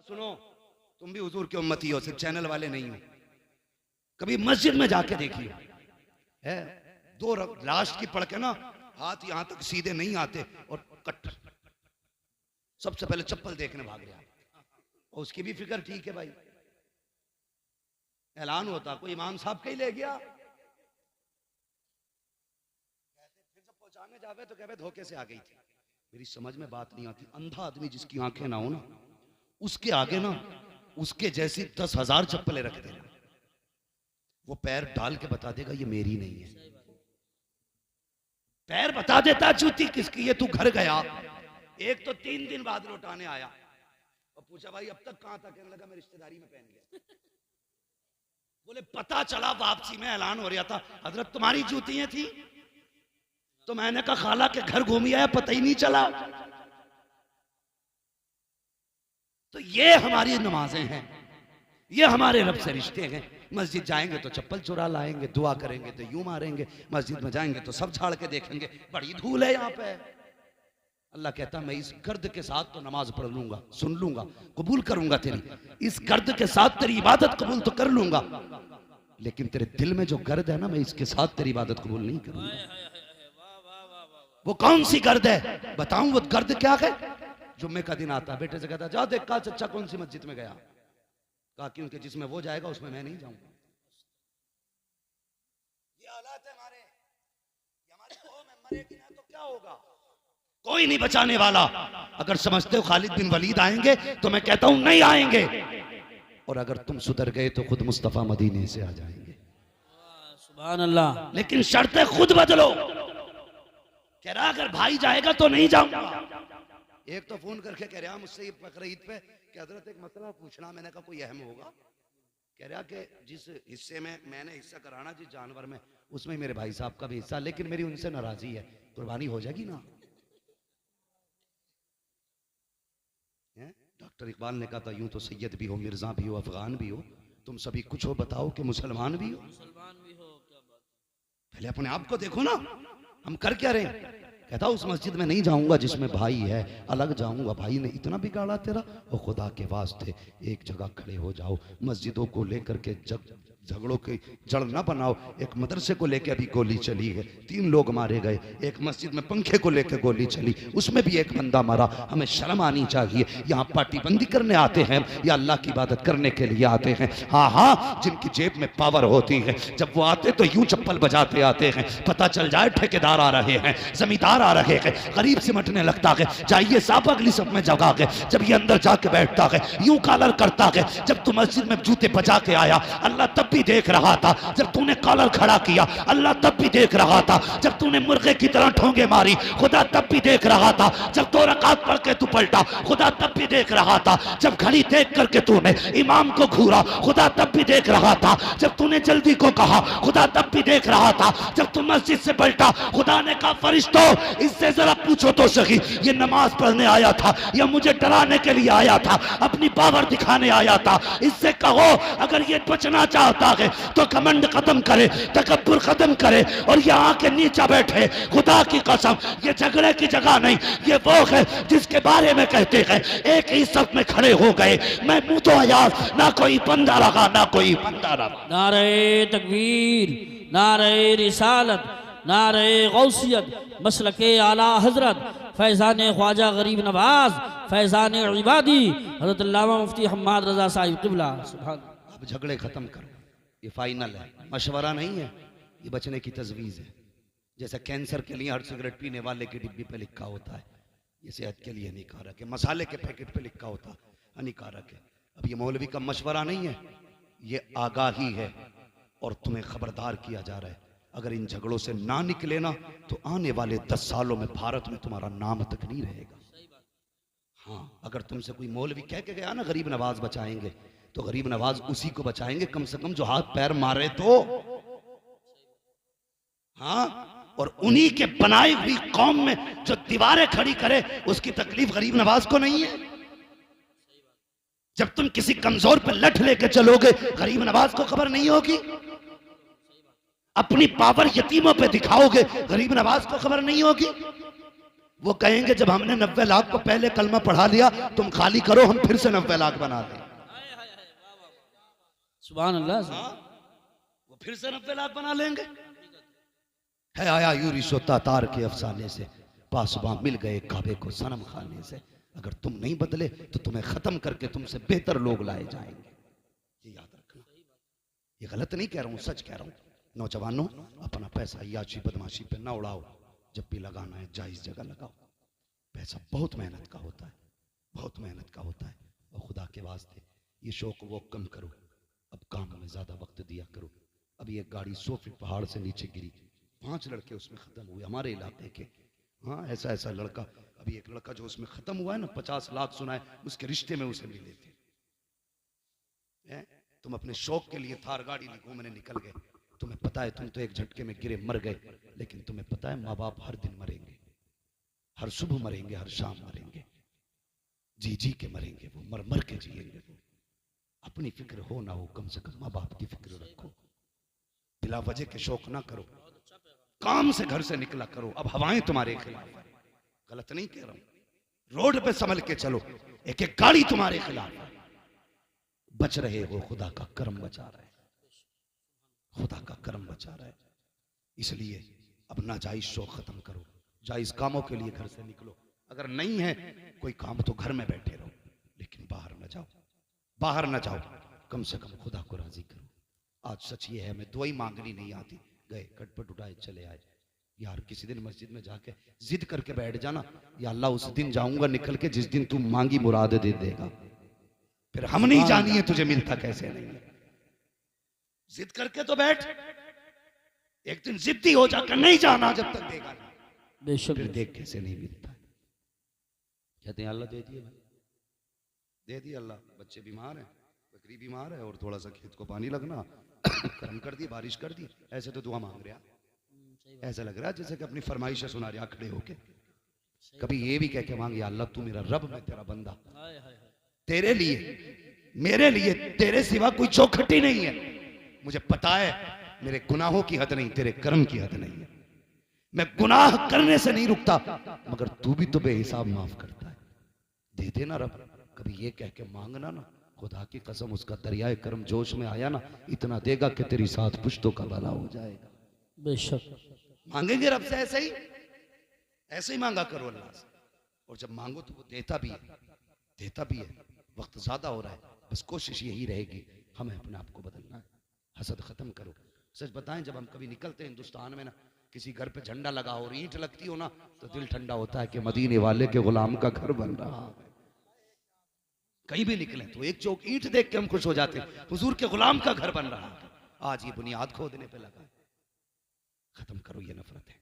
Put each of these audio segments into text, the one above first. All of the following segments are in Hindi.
सुनो, तुम भी हुजूर की उम्मती हो, सिर्फ चैनल वाले नहीं हो। कभी मस्जिद में जाके देखिए, है दो लास्ट की पढ़ के ना हाथ यहां तक सीधे नहीं आते और कट, सबसे पहले चप्पल देखने भाग गया। और उसकी भी फिक्र ठीक है भाई, ऐलान होता कोई इमाम साहब का ही ले गया, फिर जब पहुंचाने जावे तो कहवे धोखे से आ गई थी। मेरी समझ में बात नहीं आती, अंधा आदमी जिसकी आंखें ना हो ना, उसके आगे ना उसके जैसी 10,000 चप्पलें रख देना, वो पैर डाल के बता देगा ये मेरी नहीं है। पैर बता देता जूती किसकी है। तू घर गया, एक तो 3 दिन बाद लौटाने आया और पूछा भाई अब तक कहां था, कहने लगा मैं रिश्तेदारी में पहन गया। बोले पता चला वापसी में ऐलान हो रहा था हजरत तुम्हारी जूतियां थी। तो मैंने कहा खाला के घर घूमी आया, पता ही नहीं चला। तो ये हमारी नमाजें हैं, ये हमारे रब से रिश्ते हैं। मस्जिद जाएंगे तो चप्पल चुरा लाएंगे, दुआ करेंगे तो यूं मारेंगे, मस्जिद में जाएंगे तो सब झाड़ के देखेंगे, बड़ी धूल है यहाँ पे। अल्लाह कहता मैं इस गर्द के साथ तो नमाज पढ़ लूंगा, सुन लूंगा, कबूल करूंगा तेरी, इस गर्द के साथ तेरी इबादत कबूल तो कर लूंगा, लेकिन तेरे दिल में जो गर्द है ना, मैं इसके साथ तेरी इबादत कबूल नहीं करूंगा। वो कौन सी गर्द है बताऊं? वो गर्द क्या है? जुम्मे का दिन आता, बेटे से कहता जा देख का चच्चा कौन सी मस्जिद में गया, कहा क्योंकि जिसमें वो जाएगा उसमें मैं नहीं जाऊंगा। ये हालात है हमारे, हमारी कौम है, मरेगी ना तो क्या होगा? कोई नहीं बचाने वाला। अगर समझते हो खालिद बिन वलीद आएंगे तो मैं कहता हूं नहीं आएंगे, और अगर तुम सुधर गए तो खुद मुस्तफा मदीने से आ जाएंगे। सुभान अल्लाह। लेकिन शर्तें खुद बदलो। कह रहा अगर भाई जाएगा तो नहीं जाऊंगा। एक तो फोन करके कह रहा मुझसे बकरीद पे कि हजरत एक मसला पूछना। मैंने कहा कोई अहम होगा? कह रहा कि जिस हिस्से में मैंने हिस्सा कराना जिस जानवर में, उसमें मेरे भाई साहब का भी हिस्सा, लेकिन मेरी उनसे नाराजगी है, कुर्बानी हो जाएगी ना? डॉक्टर इकबाल ने कहा था यूं तो सैयद भी हो, मिर्जा भी हो, अफगान भी हो, तुम सभी कुछ हो, बताओ कि मुसलमान भी हो। पहले अपने आप को देखो ना, हम कर क्या रहे हैं? कहता उस मस्जिद में नहीं जाऊंगा जिसमें भाई है, अलग जाऊंगा। भाई ने इतना बिगाड़ा तेरा, और खुदा के वास्ते एक जगह खड़े हो जाओ। मस्जिदों को लेकर के झगड़ों की जड़ ना बनाओ। एक मदरसे को लेकर अभी गोली चली है, 3 लोग मारे गए। एक मस्जिद में पंखे को लेकर गोली चली, उसमें भी एक बंदा मरा। हमें शर्म आनी चाहिए। यहाँ पार्टी बंदी करने आते हैं या अल्लाह की इबादत करने के लिए आते हैं? हाँ हाँ, जिनकी जेब में पावर होती है, जब वो आते तो यूं चप्पल बजाते आते हैं। पता चल जाए ठेकेदार आ रहे हैं, जमींदार आ रहे हैं, गरीब सिमटने लगता है। जाइए साहब अगली सब में जगह है। जब ये अंदर जाके बैठता है, यूं कॉलर करता है। जब तू मस्जिद में जूते बजा के आया, अल्लाह तब भी देख रहा था। जब तूने कॉलर खड़ा किया, अल्लाह तब भी देख रहा था। जब तूने मुर्गे की तरह ठोंगे मारी, खुदा तब भी देख रहा था। जब 2 रकात पढ़ के तू पलटा, खुदा तब भी देख रहा था। जब घड़ी देख करके तूने इमाम को घूरा, खुदा तब भी देख रहा था। जब तूने जल्दी को कहा, खुदा तब भी देख रहा था। जब तू मस्जिद से पलटा, खुदा ने कहा फरिश्तों इससे जरा पूछो तो सही, ये नमाज पढ़ने आया था या मुझे डराने के लिए आया था, अपनी पावर दिखाने आया था? इससे कहो अगर ये बचना चाहता है तो कमंड खत्म करे, तकब्बुर खत्म करे और यहाँ के नीचे बैठे। खुदा की कसम ये झगड़े की जगह नहीं, ये वो है जिसके बारे में कहते हैं एक ही सफ में खड़े हो गए। मैं मुंह तो आयाज, ना कोई बंदा रहा ना कोई बंदा रहा। नारे तकबीर, नारे रिसालत, नारे गौसियत, मसलके आला हजरत फैज़ान ख्वाजा गरीब नवाज, फैज़ान इबादी हज़रत अल्लामा मुफ्ती हम्माद रज़ा साहिब क़िबला। सुभान। अब झगड़े खत्म करो, ये फाइनल है, मशवरा नहीं है, ये बचने की तजवीज़ है। जैसे कैंसर के लिए हर सिगरेट पीने वाले की डिब्बी पे लिखा होता है ये सेहत के लिए हानिकारक है, मसाले के पैकेट पे लिखा होता हानिकारक है। अब ये मौलवी का मशवरा नहीं है, ये आगाही है और तुम्हें खबरदार किया जा रहा है। अगर इन झगड़ों से ना निकले ना तो आने वाले 10 सालों में भारत में तुम्हारा नाम तक नहीं रहेगा। हाँ, अगर तुमसे कोई मौलवी कह के गया ना गरीब नवाज बचाएंगे, तो गरीब नवाज उसी को बचाएंगे कम से कम जो हाथ पैर मारे तो। हाँ, और उन्हीं के बनाई हुई कौम में जो दीवारें खड़ी करे उसकी तकलीफ गरीब नवाज को नहीं है। जब तुम किसी कमजोर पर लठ लेके चलोगे गरीब नवाज को खबर नहीं होगी। अपनी पावर यतीमों पे दिखाओगे गरीब नवाज को खबर नहीं होगी। वो कहेंगे जब हमने 90 लाख को पहले कलमा पढ़ा लिया, तुम खाली करो, हम फिर से 90 लाख बना दें। सुभान अल्लाह। वो फिर से 90 लाख बना लेंगे। है आया यूरी सोता तार के अफसाने से, पासबां मिल गए काबे को सनम खाने से। अगर तुम नहीं बदले तो तुम्हें खत्म करके तुमसे बेहतर लोग लाए जाएंगे, ये याद रखना। ये गलत नहीं कह रहा हूं, सच कह रहा हूं। नौजवानों, अपना पैसा याची बदमाशी पे ना उड़ाओ। जब भी लगाना है जायज जगह लगाओ। पैसा बहुत मेहनत का होता है, बहुत मेहनत का होता है। और खुदा के वास्ते ये शौक वो कम करो, अब काम में ज्यादा वक्त दिया करो। अभी एक गाड़ी 100 फीट पहाड़ से नीचे गिरी, 5 लड़के उसमें खत्म हुए हमारे इलाके के। हाँ, ऐसा ऐसा लड़का, अभी एक लड़का जो उसमें खत्म हुआ है ना, 50 लाख सुना है, उसके रिश्ते में उसे मिले थे। तुम अपने शौक के लिए थार गाड़ी घूमने निकल गए, तुम्हें पता है तुम तो एक झटके में गिरे मर गए। लेकिन तुम्हें पता है माँ बाप हर दिन मरेंगे, हर सुबह मरेंगे, हर शाम मरेंगे, जी जी के मरेंगे, वो मर मर के जिएंगे। वो अपनी फिक्र हो ना हो, कम से कम माँ बाप की फिक्र रखो। बिला वजह के शौक ना करो, काम से घर से निकला करो। अब हवाएं तुम्हारे खिलाफ है, गलत नहीं कह रहा हूं। रोड पे संभल के चलो, एक एक गाड़ी तुम्हारे खिलाफ है। बच रहे हो, खुदा का करम बचा रहा है, खुदा का करम बचा रहा है। इसलिए अब नाजायज शौक खत्म करो, जायज कामों के लिए घर से निकलो। अगर नहीं है कोई काम तो घर में बैठे रहो, लेकिन बाहर न जाओ, बाहर न जाओ। कम से कम खुदा को राजी करो। आज सच ये है, हमें दुआई मांगनी नहीं आती। गए खटपट उठाए चले आए। यार किसी दिन मस्जिद में जाके जिद करके बैठ जाना, या अल्लाह उस दिन जाऊंगा निकल के जिस दिन तू मांगी मुराद दे देगा। फिर हम नहीं जानिए तुझे मिलता कैसे नहीं है। जिद करके तो बैठ, एक दिन जिद्दी हो जाकर नहीं जाना जब तक देगा नहीं, बेशक। फिर देख कैसे नहीं मिलता है। कहते हैं अल्लाह दे दिए भाई, दे दिए अल्लाह। बच्चे बीमार हैं, बकरी बीमार है, और थोड़ा सा खेत को पानी लगना, करम कर दी, बारिश कर दी। ऐसे तो दुआ मांग रहा, ऐसा लग रहा है जैसे कि अपनी फरमाइशें सुना रहा खड़े होके। कभी ये भी कह के मांग, या अल्लाह तू मेरा रब, मैं तेरा बंदा, तेरे लिए मेरे लिए तेरे सिवा कोई चौखट ही नहीं है। मुझे पता है मेरे गुनाहों की हद नहीं, तेरे कर्म की हद नहीं है। मैं गुनाह करने से नहीं रुकता, मगर तू भी तो बेहिसाब माफ करता है। दे देना रब। कभी ये कह के मांगना ना, खुदा की कसम उसका दरियाए कर्म जोश में आया ना, इतना देगा कि तेरी 7 पुश्तों का भला हो जाएगा। बेशक मांगेंगे रब से ऐसे ही, ऐसे ही मांगा करो अल्लाह से। और जब मांगो तो वो देता भी है, देता भी है। वक्त ज्यादा हो रहा है, बस कोशिश यही रहेगी हमें अपने आप को बदलना है। हसद खत्म करो। सच बताएं, जब हम कभी निकलते हैं हिंदुस्तान में ना, किसी घर पे झंडा लगा हो और ईंट लगती हो ना, तो दिल ठंडा होता है कि मदीने वाले के गुलाम का घर बन रहा है। कहीं भी निकले तो एक चौक ईंट देख के हम खुश हो जाते हैं, हुजूर के गुलाम का घर बन रहा है। आज ये बुनियाद खोदने पे लगा है। खत्म करो ये नफरत है,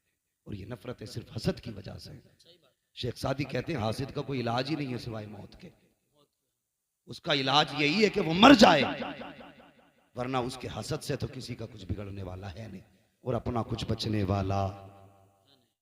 और ये नफरत है सिर्फ हसद की वजह से। शेख सादी कहते हैं हासिद का कोई इलाज ही नहीं है सिवाय मौत के। उसका इलाज यही है कि वो मर जाए, वरना उसके हसद से तो किसी का कुछ बिगड़ने वाला है नहीं, और अपना कुछ बचने वाला